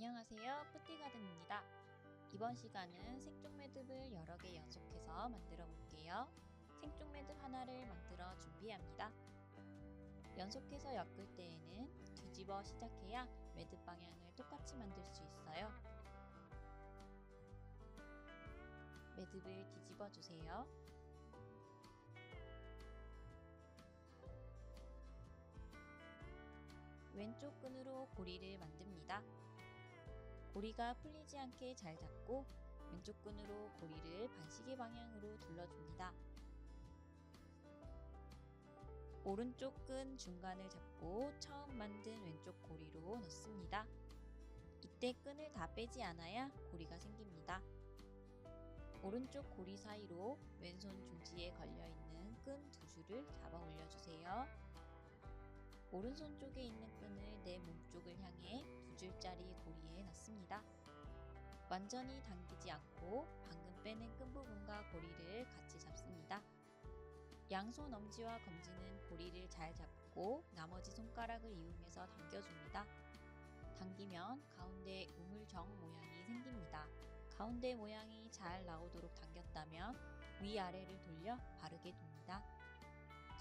안녕하세요, 뿌띠가든입니다. 이번 시간은 생쪽 매듭을 여러 개 연속해서 만들어 볼게요. 생쪽 매듭 하나를 만들어 준비합니다. 연속해서 엮을 때에는 뒤집어 시작해야 매듭 방향을 똑같이 만들 수 있어요. 매듭을 뒤집어 주세요. 왼쪽 끈으로 고리를 만듭니다. 고리가 풀리지 않게 잘 잡고 왼쪽 끈으로 고리를 반시계 방향으로 둘러줍니다. 오른쪽 끈 중간을 잡고 처음 만든 왼쪽 고리로 넣습니다. 이때 끈을 다 빼지 않아야 고리가 생깁니다. 오른쪽 고리 사이로 왼손 중지에 걸려있는 끈 두 줄을 잡아 올려주세요. 오른손 쪽에 있는 끈을 내 몸쪽을 향해 두 줄짜리 고리에 넣습니다. 완전히 당기지 않고 방금 빼낸 끈 부분과 고리를 같이 잡습니다. 양손 엄지와 검지는 고리를 잘 잡고 나머지 손가락을 이용해서 당겨줍니다. 당기면 가운데 우물정 모양이 생깁니다. 가운데 모양이 잘 나오도록 당겼다면 위아래를 돌려 바르게 둡니다.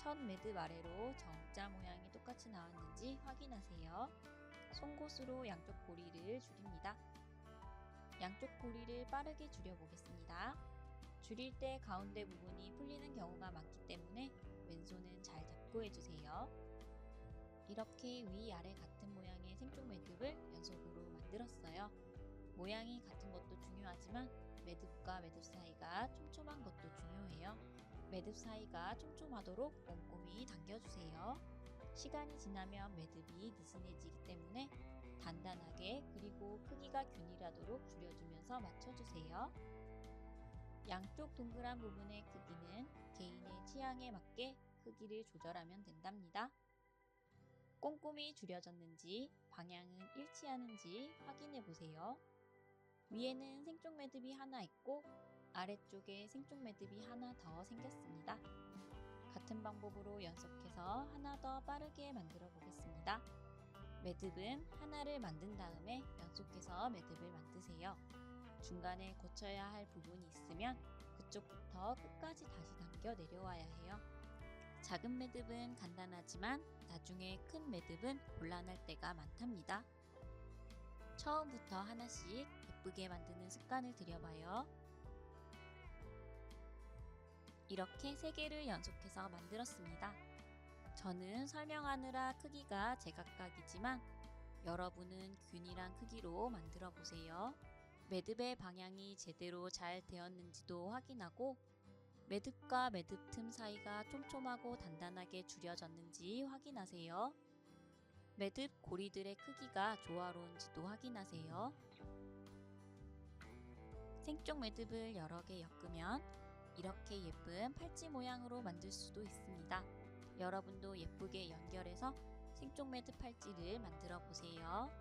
첫 매듭 아래로 정자 모양이 똑같이 나왔는지 확인하세요. 송곳으로 양쪽 고리를 줄입니다. 양쪽 고리를 빠르게 줄여보겠습니다. 줄일 때 가운데 부분이 풀리는 경우가 많기 때문에 왼손은 잘 잡고 해주세요. 이렇게 위아래 같은 모양의 생쪽 매듭을 연속으로 만들었어요. 모양이 같은 것도 중요하지만 매듭과 매듭 사이가 촘촘한 것도 중요해요. 매듭 사이가 촘촘하도록 꼼꼼히 당겨주세요. 시간이 지나면 매듭이 느슨해지기 때문에 단단하게 그리고 크기가 균일하도록 줄여주면서 맞춰주세요. 양쪽 동그란 부분의 크기는 개인의 취향에 맞게 크기를 조절하면 된답니다. 꼼꼼히 줄여졌는지 방향은 일치하는지 확인해 보세요. 위에는 생쪽 매듭이 하나 있고 아래쪽에 생쪽 매듭이 하나 더 생겼습니다. 같은 방법으로 연속해서 하나 더 빠르게 만들어 보겠습니다. 매듭은 하나를 만든 다음에 연속해서 매듭을 만드세요. 중간에 고쳐야 할 부분이 있으면 그쪽부터 끝까지 다시 당겨 내려와야 해요. 작은 매듭은 간단하지만 나중에 큰 매듭은 곤란할 때가 많답니다. 처음부터 하나씩 예쁘게 만드는 습관을 들여봐요. 이렇게 3개를 연속해서 만들었습니다. 저는 설명하느라 크기가 제각각이지만 여러분은 균일한 크기로 만들어 보세요. 매듭의 방향이 제대로 잘 되었는지도 확인하고 매듭과 매듭 틈 사이가 촘촘하고 단단하게 줄여졌는지 확인하세요. 매듭 고리들의 크기가 조화로운지도 확인하세요. 생쪽 매듭을 여러 개 엮으면 이렇게 예쁜 팔찌 모양으로 만들 수도 있습니다. 여러분도 예쁘게 연결해서 생쪽 매듭 팔찌를 만들어 보세요.